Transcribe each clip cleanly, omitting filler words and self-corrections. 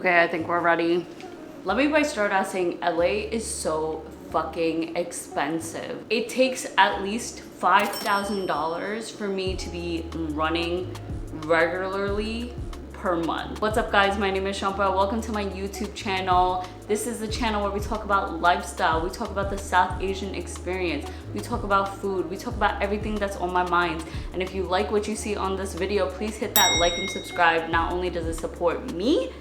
Okay, I think we're ready. Let me start out saying LA is so fucking expensive. It takes at least $5,000 for me to be running regularly per month. What's up guys, my name is Shompa. Welcome to my YouTube channel. This is the channel where we talk about lifestyle, we talk about the South Asian experience, we talk about food, we talk about everything that's on my mind. And if you like what you see on this video, please hit that like and subscribe. Not only does it support me,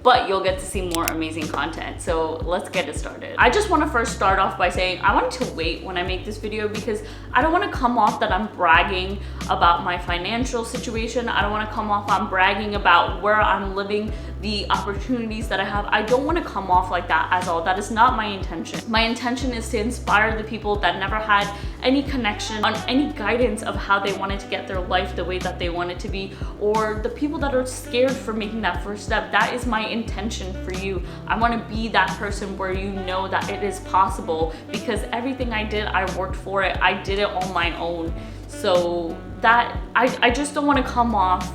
but you'll get to see more amazing content. So let's get it started. I just want to first start off by saying I wanted to wait when I make this video because I don't want to come off that I'm bragging about my financial situation. I don't want to come off I'm bragging about where I'm living, the opportunities that I have. I don't want to come off like that at all. That is not my intention. My intention is to inspire the people that never had any connection on any guidance of how they wanted to get their life the way that they want it to be, or the people that are scared for making that first step. That is my intention for you. I want to be that person where you know that it is possible, because everything I did, I worked for it. I did it on my own. So that I just don't want to come off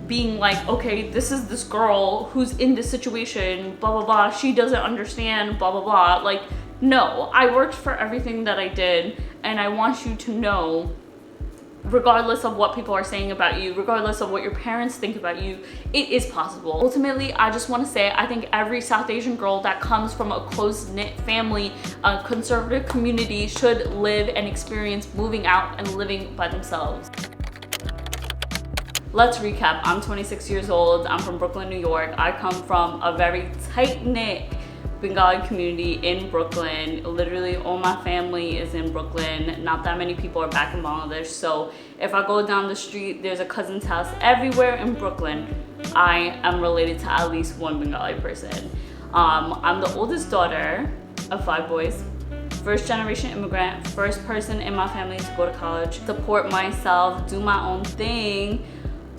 being like, okay, this is this girl who's in this situation, blah blah blah, she doesn't understand, blah blah blah. Like, no, I worked for everything that I did, and I want you to know, regardless of what people are saying about you, regardless of what your parents think about you, it is possible. Ultimately, I just want to say, I think every South Asian girl that comes from a close-knit family, a conservative community, should live and experience moving out and living by themselves. Let's recap. I'm 26 years old. I'm from Brooklyn, New York. I come from a very tight-knit Bengali community in Brooklyn. Literally all my family is in Brooklyn. Not that many people are back in Bangladesh. So if I go down the street, there's a cousin's house. Everywhere in Brooklyn, I am related to at least one Bengali person. I'm the oldest daughter of 5 boys. First generation immigrant, first person in my family to go to college, support myself, do my own thing.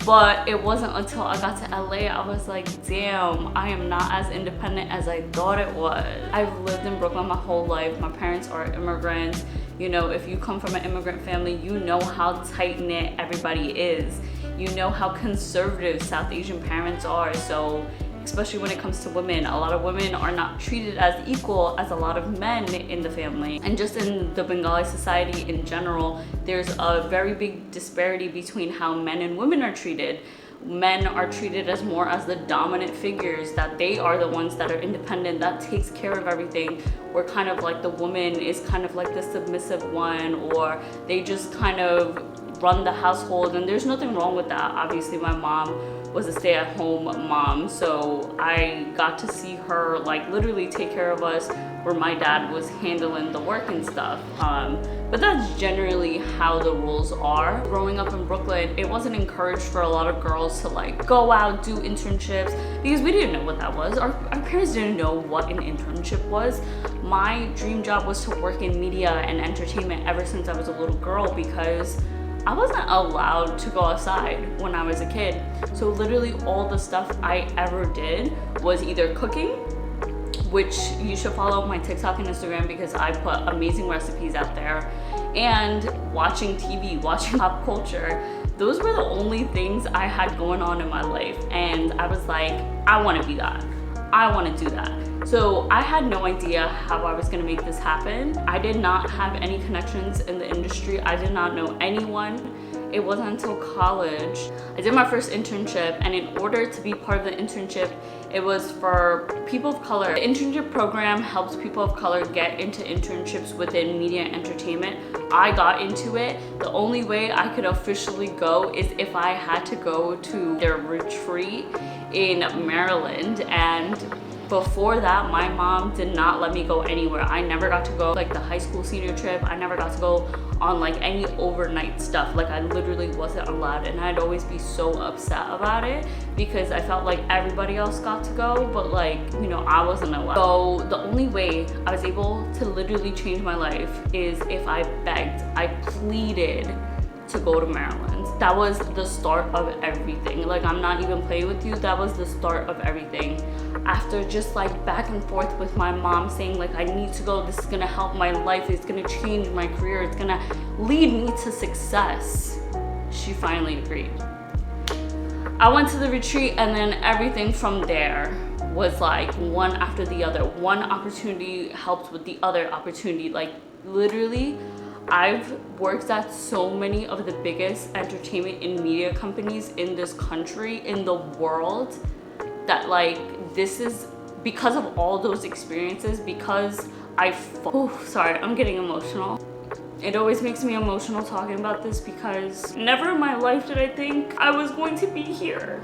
But it wasn't until I got to LA, I was like, damn, I am not as independent as I thought it was. I've lived in Brooklyn my whole life. My parents are immigrants. You know, if you come from an immigrant family, you know how tight-knit everybody is. You know how conservative South Asian parents are. So especially when it comes to women, a lot of women are not treated as equal as a lot of men in the family. And just in the Bengali society in general, there's a very big disparity between how men and women are treated. Men are treated as more as the dominant figures, that they are the ones that are independent, that takes care of everything. Where kind of like the woman is kind of like the submissive one, or they just kind of run the household. And there's nothing wrong with that. Obviously my mom was a stay-at-home mom, so I got to see her like literally take care of us, where my dad was handling the work and stuff. But that's generally how the rules are. Growing up in Brooklyn, it wasn't encouraged for a lot of girls to like go out, do internships, because we didn't know what that was. Our parents didn't know what an internship was. My dream job was to work in media and entertainment ever since I was a little girl, because I wasn't allowed to go outside when I was a kid. So literally all the stuff I ever did was either cooking, which you should follow my TikTok and Instagram because I put amazing recipes out there, and watching TV, watching pop culture. Those were the only things I had going on in my life. And I was like, I want to be that. I want to do that. So I had no idea how I was going to make this happen. I did not have any connections in the industry. I did not know anyone. It wasn't until college I did my first internship, and in order to be part of the internship, it was for people of color. The internship program helps people of color get into internships within media and entertainment. I got into it. The only way I could officially go is if I had to go to their retreat in Maryland, and before that, my mom did not let me go anywhere. I never got to go like the high school senior trip. I never got to go on like any overnight stuff. Like I literally wasn't allowed, and I'd always be so upset about it because I felt like everybody else got to go, but like, you know, I wasn't allowed. So the only way I was able to literally change my life is if I begged, I pleaded to go to Maryland. That was the start of everything. Like, I'm not even playing with you. That was the start of everything. After just like back and forth with my mom saying like, I need to go, this is gonna help my life, it's gonna change my career, it's gonna lead me to success, she finally agreed. I went to the retreat, and then everything from there was like one after the other. One opportunity helped with the other opportunity. Like literally, I've worked at so many of the biggest entertainment and media companies in this country, in the world, that like this is because of all those experiences, because sorry, I'm getting emotional. It always makes me emotional talking about this because never in my life did I think I was going to be here.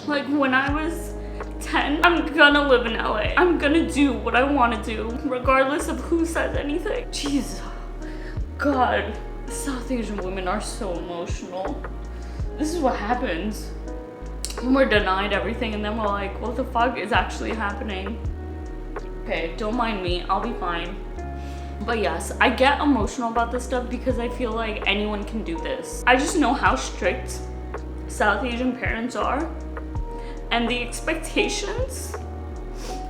Like when I was 10, I'm gonna live in LA. I'm gonna do what I wanna do, regardless of who says anything. Jeez, God, South Asian women are so emotional. This is what happens when we're denied everything and then we're like, what the fuck is actually happening? Okay, don't mind me, I'll be fine. But yes, I get emotional about this stuff because I feel like anyone can do this. I just know how strict South Asian parents are, and the expectations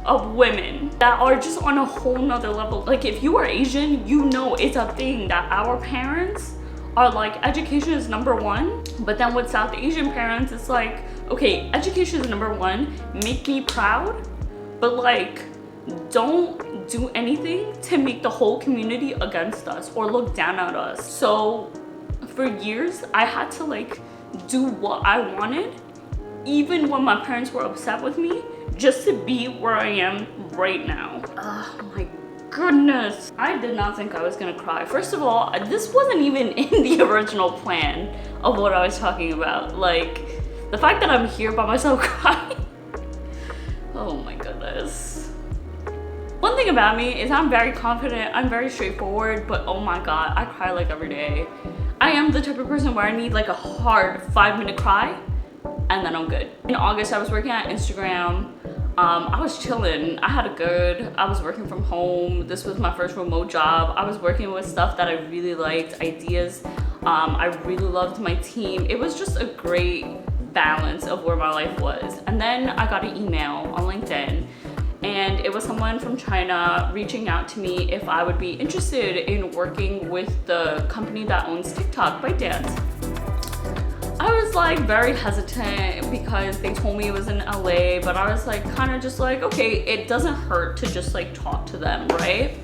of women that are just on a whole nother level. Like if you are Asian, you know it's a thing that our parents are like, education is number one. But then with South Asian parents, it's like, okay, education is number one, make me proud, but like, don't do anything to make the whole community against us or look down at us. So for years, I had to like do what I wanted, even when my parents were upset with me, just to be where I am right now. Oh my goodness. I did not think I was gonna cry. First of all, this wasn't even in the original plan of what I was talking about. Like, the fact that I'm here by myself crying. Oh my goodness. One thing about me is I'm very confident, I'm very straightforward, but oh my God, I cry like every day. I am the type of person where I need like a hard 5-minute cry and then I'm good. In August, I was working at Instagram. I was chilling. I was working from home. This was my first remote job. I was working with stuff that I really liked, ideas. I really loved my team. It was just a great balance of where my life was. And then I got an email on LinkedIn, and it was someone from China reaching out to me if I would be interested in working with the company that owns TikTok, ByteDance. I was like very hesitant because they told me it was in LA, but I was like kind of just like, okay, it doesn't hurt to just like talk to them, right?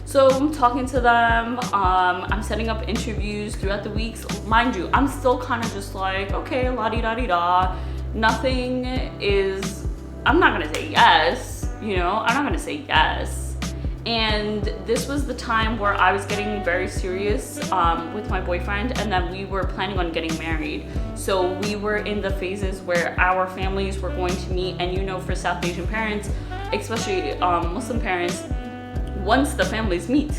So I'm talking to them, I'm setting up interviews throughout the weeks. Mind you, I'm still kind of just like, okay, la-di-da-di-da. Nothing is, I'm not gonna say yes, you know, I'm not gonna say yes. And this was the time where I was getting very serious with my boyfriend, and then we were planning on getting married. So we were in the phases where our families were going to meet, and you know, for South Asian parents, especially Muslim parents, once the families meet,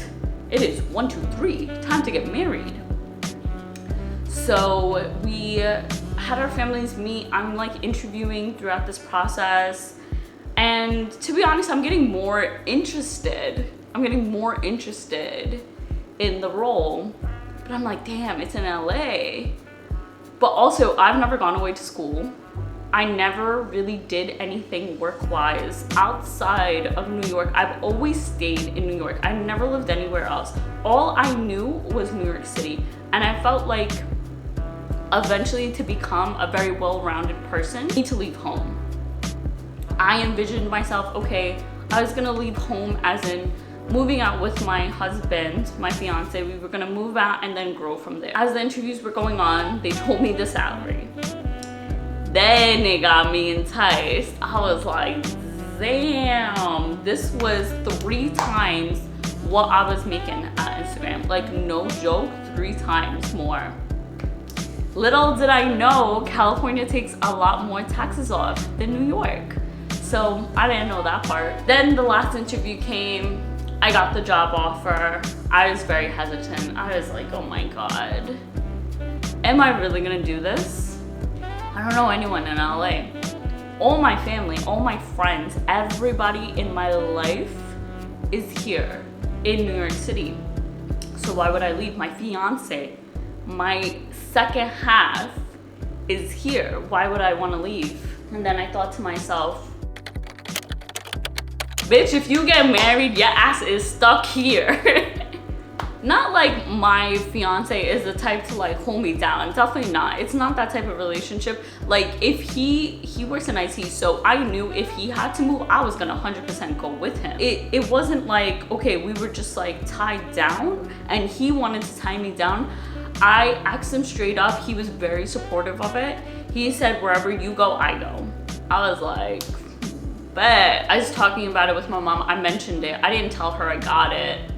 it is 1, 2, 3, time to get married. So we had our families meet. I'm like interviewing throughout this process. And to be honest, I'm getting more interested. I'm getting more interested in the role. But I'm like, damn, it's in LA. But also, I've never gone away to school. I never really did anything work-wise outside of New York. I've always stayed in New York. I never lived anywhere else. All I knew was New York City. And I felt like eventually to become a very well-rounded person, I need to leave home. I envisioned myself, okay, I was gonna leave home as in moving out with my husband, my fiance. We were gonna move out and then grow from there. As the interviews were going on, they told me the salary. Then it got me enticed. I was like, damn, this was 3 times what I was making at Instagram. Like, no joke, 3 times more. Little did I know, California takes a lot more taxes off than New York. So I didn't know that part. Then the last interview came, I got the job offer. I was very hesitant. I was like, oh my God, am I really gonna do this? I don't know anyone in LA. All my family, all my friends, everybody in my life is here in New York City. So why would I leave? My fiance, my second half is here. Why would I wanna leave? And then I thought to myself, bitch, if you get married, your ass is stuck here. Not like my fiance is the type to like hold me down. Definitely not. It's not that type of relationship. Like if he works in IT, so I knew if he had to move, I was gonna 100% go with him. It wasn't like, okay, we were just like tied down and he wanted to tie me down. I asked him straight up. He was very supportive of it. He said, wherever you go, I go. I was like, bet. I was talking about it with my mom. I mentioned it. I didn't tell her I got it.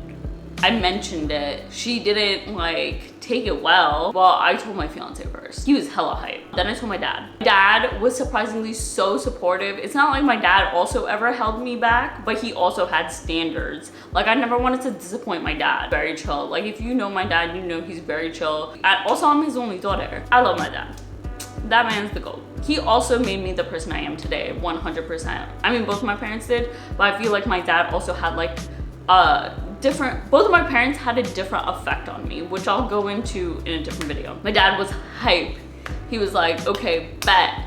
I mentioned it. She didn't like take it well. Well, I told my fiance first. He was hella hype. Then I told my dad. Dad was surprisingly so supportive. It's not like my dad also ever held me back, but he also had standards. Like I never wanted to disappoint my dad. Very chill. Like if you know my dad, you know he's very chill. Also, I'm his only daughter. I love my dad. That man's the GOAT. He also made me the person I am today, 100%. I mean, both of my parents did, but I feel like my dad also had like both of my parents had a different effect on me, which I'll go into in a different video. My dad was hype. He was like, okay, bet.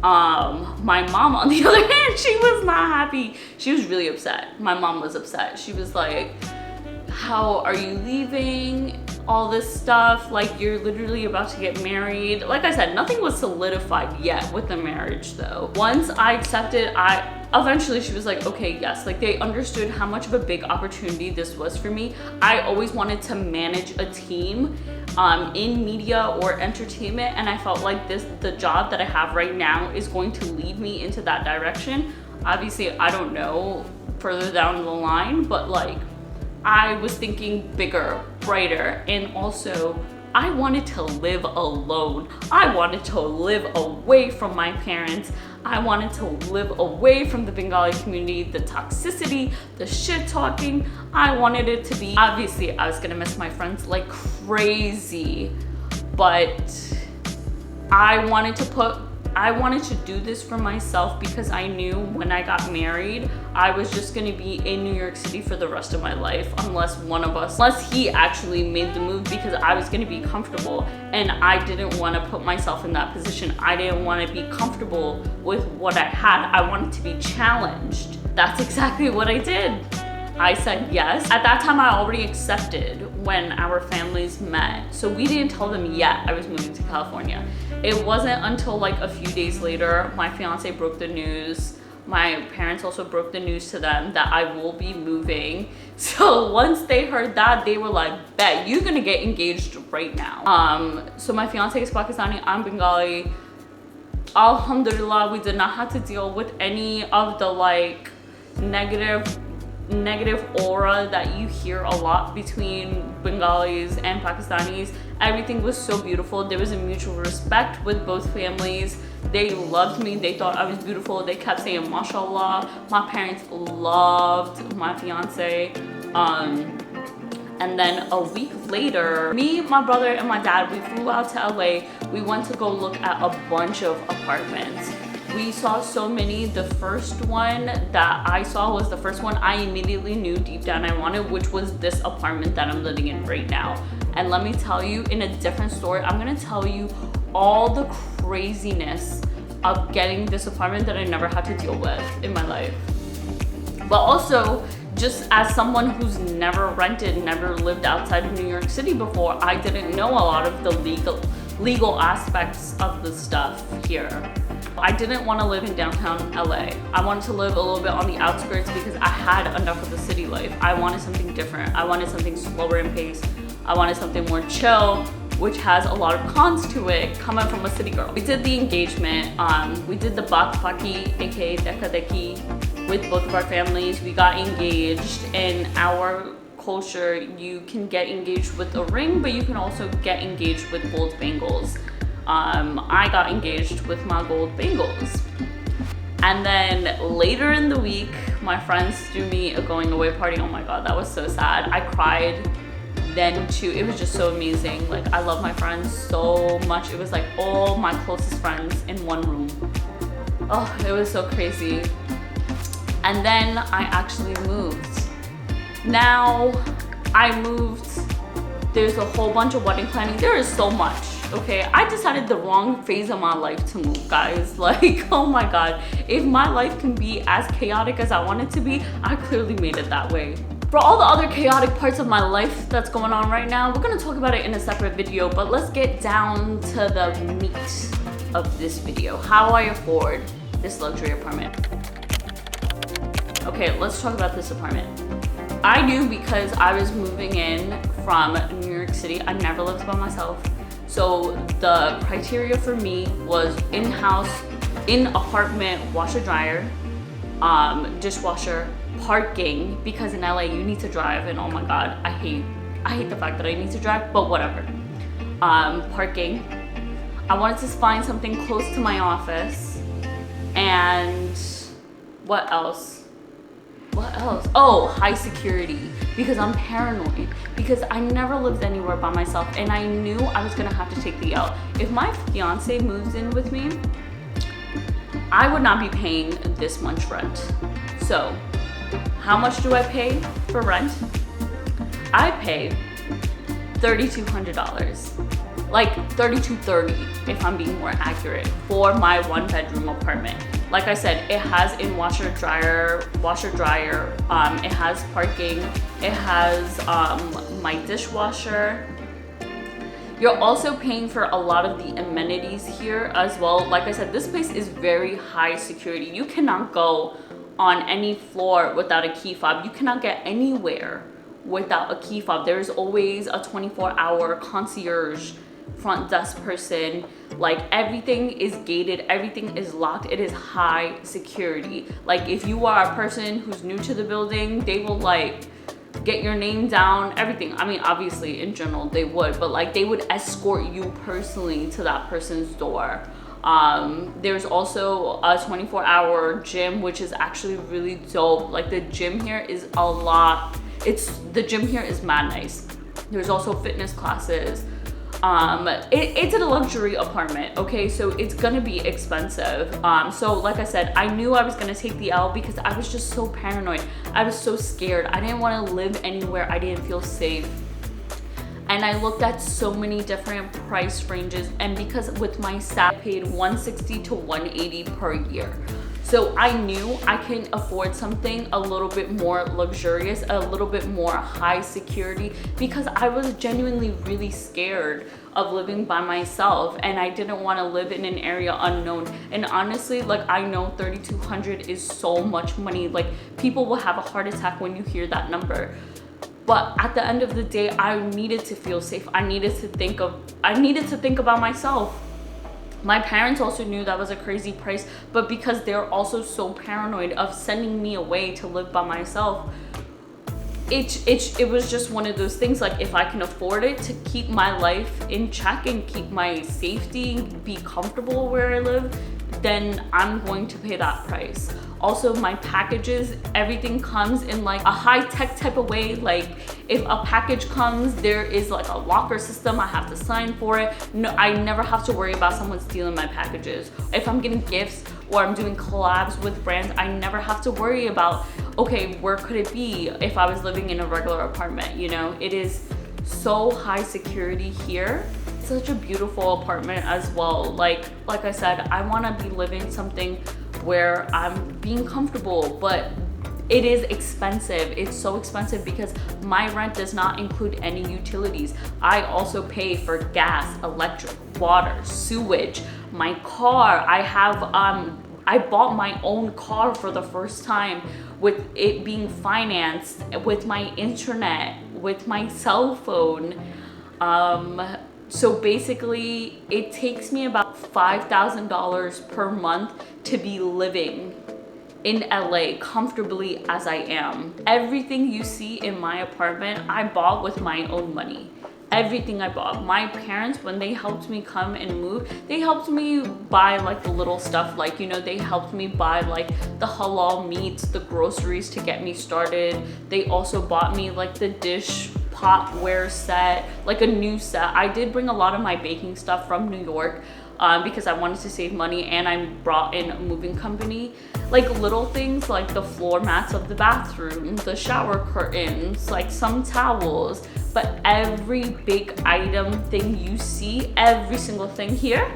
My mom, on the other hand, she was not happy. She was really upset. My mom was upset. She was like, how are you leaving? All this stuff, like you're literally about to get married. Like I said, nothing was solidified yet with the marriage though. Once I accepted, eventually she was like, okay, yes. Like they understood how much of a big opportunity this was for me. I always wanted to manage a team in media or entertainment, and I felt like the job that I have right now is going to lead me into that direction. Obviously, I don't know further down the line, but like I was thinking bigger, brighter, and also I wanted to live alone. I wanted to live away from my parents. I wanted to live away from the Bengali community, the toxicity, the shit talking. I wanted it to be, obviously I was gonna miss my friends like crazy, but I wanted to do this for myself because I knew when I got married, I was just gonna be in New York City for the rest of my life unless he actually made the move, because I was gonna be comfortable and I didn't wanna put myself in that position. I didn't wanna be comfortable with what I had. I wanted to be challenged. That's exactly what I did. I said yes. At that time, I already accepted when our families met. So we didn't tell them yet I was moving to California. It wasn't until like a few days later, my fiance broke the news. My parents also broke the news to them that I will be moving. So once they heard that, they were like, bet, you're gonna get engaged right now. So my fiance is Pakistani, I'm Bengali. Alhamdulillah, we did not have to deal with any of the like negative aura that you hear a lot between Bengalis and Pakistanis. Everything was so beautiful. There was a mutual respect with both families. They loved me. They thought I was beautiful. They kept saying mashallah. My parents loved my fiance. And then a week later, me, my brother, and my dad, we flew out to LA. We went to go look at a bunch of apartments. We saw so many. The first one that I saw was the first one I immediately knew deep down I wanted, which was this apartment that I'm living in right now. And let me tell you, in a different story, I'm gonna tell you all the craziness of getting this apartment that I never had to deal with in my life. But also, just as someone who's never rented, never lived outside of New York City before, I didn't know a lot of the legal aspects of the stuff here. I didn't want to live in downtown LA. I wanted to live a little bit on the outskirts because I had enough of the city life. I wanted something different. I wanted something slower in pace. I wanted something more chill, which has a lot of cons to it coming from a city girl. We did the engagement. We did the bakpaki, aka deka deki, with both of our families. We got engaged. In our culture, you can get engaged with a ring, but you can also get engaged with gold bangles. I got engaged with my gold bangles. And then later in the week, my friends threw me a going away party. Oh my God, that was so sad. I cried then too. It was just so amazing. Like, I love my friends so much. It was like all my closest friends in one room. Oh, it was so crazy. And then I actually moved. Now I moved. There's a whole bunch of wedding planning. There is so much. Okay, I decided the wrong phase of my life to move, guys. Like, oh my God, if my life can be as chaotic as I want it to be, I clearly made it that way. For all the other chaotic parts of my life that's going on right now, we're gonna talk about it in a separate video, but let's get down to the meat of this video. How I afford this luxury apartment. Okay, let's talk about this apartment. I knew because I was moving in from New York City. I never lived by myself. So the criteria for me was in-house, in-apartment washer dryer, dishwasher, parking, because in LA you need to drive, and oh my god, I hate the fact that I need to drive, but whatever. Parking. I wanted to find something close to my office, and what else? Oh, high security, because I'm paranoid, because I never lived anywhere by myself, and I knew I was gonna have to take the L. If my fiance moves in with me, I would not be paying this much rent. So how much do I pay for rent? I pay $3,200, like $3,230 if I'm being more accurate, for my 1-bedroom apartment. Like I said, it has in washer dryer, it has parking, it has my dishwasher. You're also paying for a lot of the amenities here as well. Like I said, this place is very high security. You cannot go on any floor without a key fob. You cannot get anywhere without a key fob. There's always a 24-hour concierge front desk person. Like, everything is gated, everything is locked. It is high security. Like, if you are a person who's new to the building, they will like get your name down, everything. I mean, obviously in general they would, but like they would escort you personally to that person's door. There's also a 24-hour gym, which is actually really dope. Like, the gym here is a lot. The gym here is mad nice. There's also fitness classes. It's a luxury apartment, okay? So it's gonna be expensive. So like I said, I knew I was gonna take the L because I was just so paranoid. I was so scared. I didn't wanna live anywhere I didn't feel safe. And I looked at so many different price ranges, and because with my salary, I paid $160 to $180 per year. So I knew I can afford something a little bit more luxurious, a little bit more high security, because I was genuinely really scared of living by myself, and I didn't want to live in an area unknown. And honestly, like, I know $3,200 is so much money. Like, people will have a heart attack when you hear that number. But at the end of the day, I needed to feel safe. I needed to think about myself. My parents also knew that was a crazy price, but because they're also so paranoid of sending me away to live by myself, it was just one of those things. Like, if I can afford it to keep my life in check and keep my safety, be comfortable where I live, then I'm going to pay that price. Also, my packages, everything comes in like a high-tech type of way. Like, if a package comes, there is like a locker system. I have to sign for it. No, I never have to worry about someone stealing my packages. If I'm getting gifts or I'm doing collabs with brands, I never have to worry about, okay, where could it be if I was living in a regular apartment, you know? It is so high security here. Such a beautiful apartment as well. Like I said, I want to be living something where I'm being comfortable, but it is expensive. It's so expensive because my rent does not include any utilities. I also pay for gas, electric, water, sewage, my car. I bought my own car for the first time, with it being financed, with my internet, with my cell phone. So basically, it takes me about $5,000 per month to be living in LA comfortably as I am. Everything you see in my apartment, I bought with my own money. Everything I bought. My parents, when they helped me come and move, they helped me buy like the little stuff, like, you know, they helped me buy like the halal meats, the groceries to get me started. They also bought me like the dish potware set, like a new set. I did bring a lot of my baking stuff from New York because I wanted to save money, and I brought in a moving company. Like little things like the floor mats of the bathroom, the shower curtains, like some towels. But every big item thing you see, every single thing here,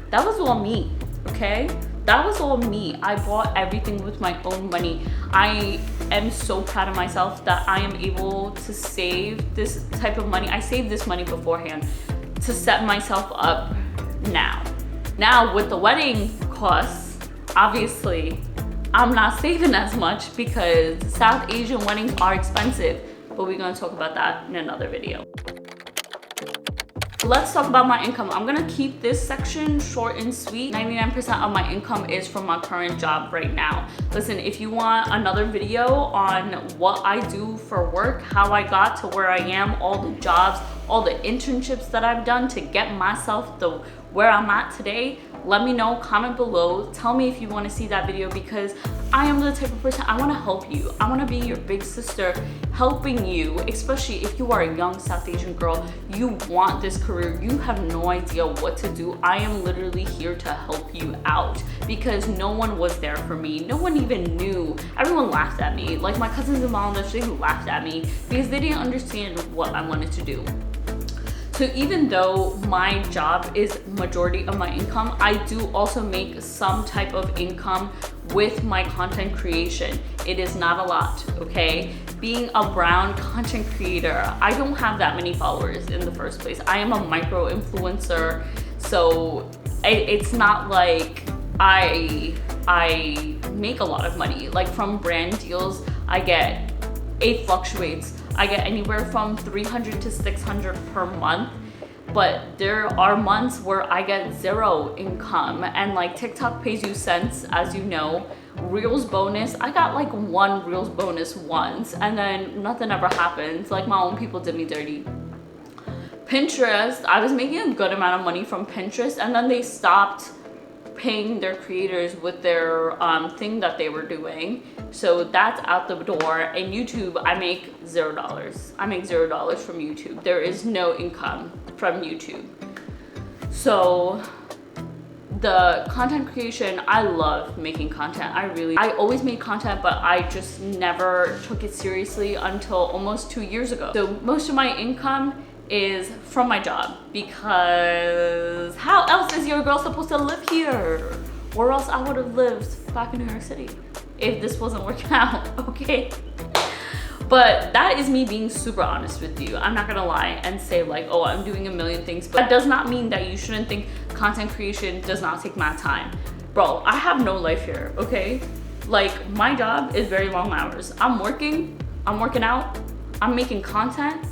that was all me, okay? that was all me. I bought everything with my own money. I am so proud of myself that I am able to save this type of money. I saved this money beforehand to set myself up now. Now with the wedding costs, obviously I'm not saving as much because South Asian weddings are expensive, but we're gonna talk about that in another video. Let's talk about my income. I'm gonna keep this section short and sweet. 99% of my income is from my current job right now. Listen, if you want another video on what I do for work, how I got to where I am, all the jobs, all the internships that I've done to get myself to where I'm at today, let me know, comment below, tell me if you want to see that video, because I am the type of person, I want to help you. I want to be your big sister helping you, especially if you are a young South Asian girl, you want this career, you have no idea what to do. I am literally here to help you out because no one was there for me. No one even knew. Everyone laughed at me. Like my cousins in Bangladesh, they laughed at me because they didn't understand what I wanted to do. So even though my job is majority of my income, I do also make some type of income with my content creation. It is not a lot, okay? Being a brown content creator, I don't have that many followers in the first place. I am a micro influencer, so it's not like I make a lot of money. Like from brand deals, it fluctuates. I get anywhere from 300 to 600 per month, but there are months where I get zero income, and like TikTok pays you cents, as you know. Reels bonus, I got like one Reels bonus once, and then nothing ever happens. Like my own people did me dirty. Pinterest, I was making a good amount of money from Pinterest, and then they stopped paying their creators with their thing that they were doing. So that's out the door. And YouTube, I make $0. I make $0 from YouTube. There is no income from YouTube. So the content creation, I love making content. I always made content, but I just never took it seriously until almost 2 years ago. So most of my income is from my job, because how else is your girl supposed to live here? Where else I would have lived back in New York City if this wasn't working out, okay? But that is me being super honest with you. I'm not gonna lie and say like, oh, I'm doing a million things, but that does not mean that you shouldn't think content creation does not take my time. Bro, I have no life here, okay? Like my job is very long hours. I'm working out, I'm making content,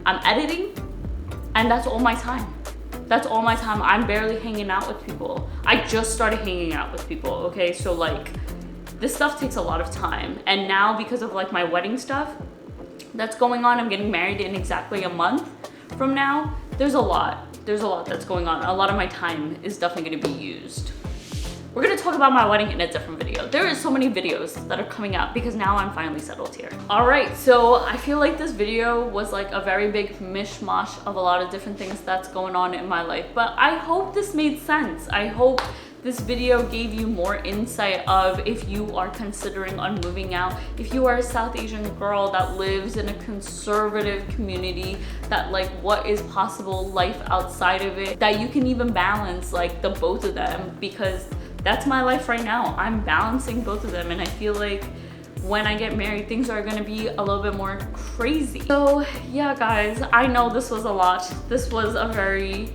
I'm editing, and that's all my time. That's all my time. I'm barely hanging out with people. I just started hanging out with people, okay? So like, this stuff takes a lot of time. And now because of like my wedding stuff that's going on, I'm getting married in exactly a month from now. There's a lot that's going on. A lot of my time is definitely gonna be used. We're gonna talk about my wedding in a different video. There is so many videos that are coming out because now I'm finally settled here. All right, so I feel like this video was like a very big mishmash of a lot of different things that's going on in my life, but I hope this made sense. I hope this video gave you more insight of if you are considering on moving out, if you are a South Asian girl that lives in a conservative community, that like what is possible life outside of it, that you can even balance like the both of them, because that's my life right now. I'm balancing both of them, and I feel like when I get married, things are gonna be a little bit more crazy. So yeah, guys, I know this was a lot. This was a very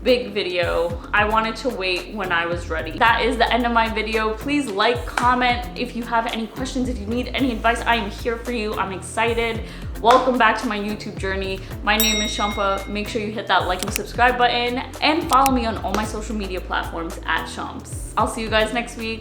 big video. I wanted to wait when I was ready. That is the end of my video. Please like, comment if you have any questions, if you need any advice. I am here for you. I'm excited. Welcome back to my YouTube journey. My name is Shompa. Make sure you hit that like and subscribe button and follow me on all my social media platforms at Shomps. I'll see you guys next week.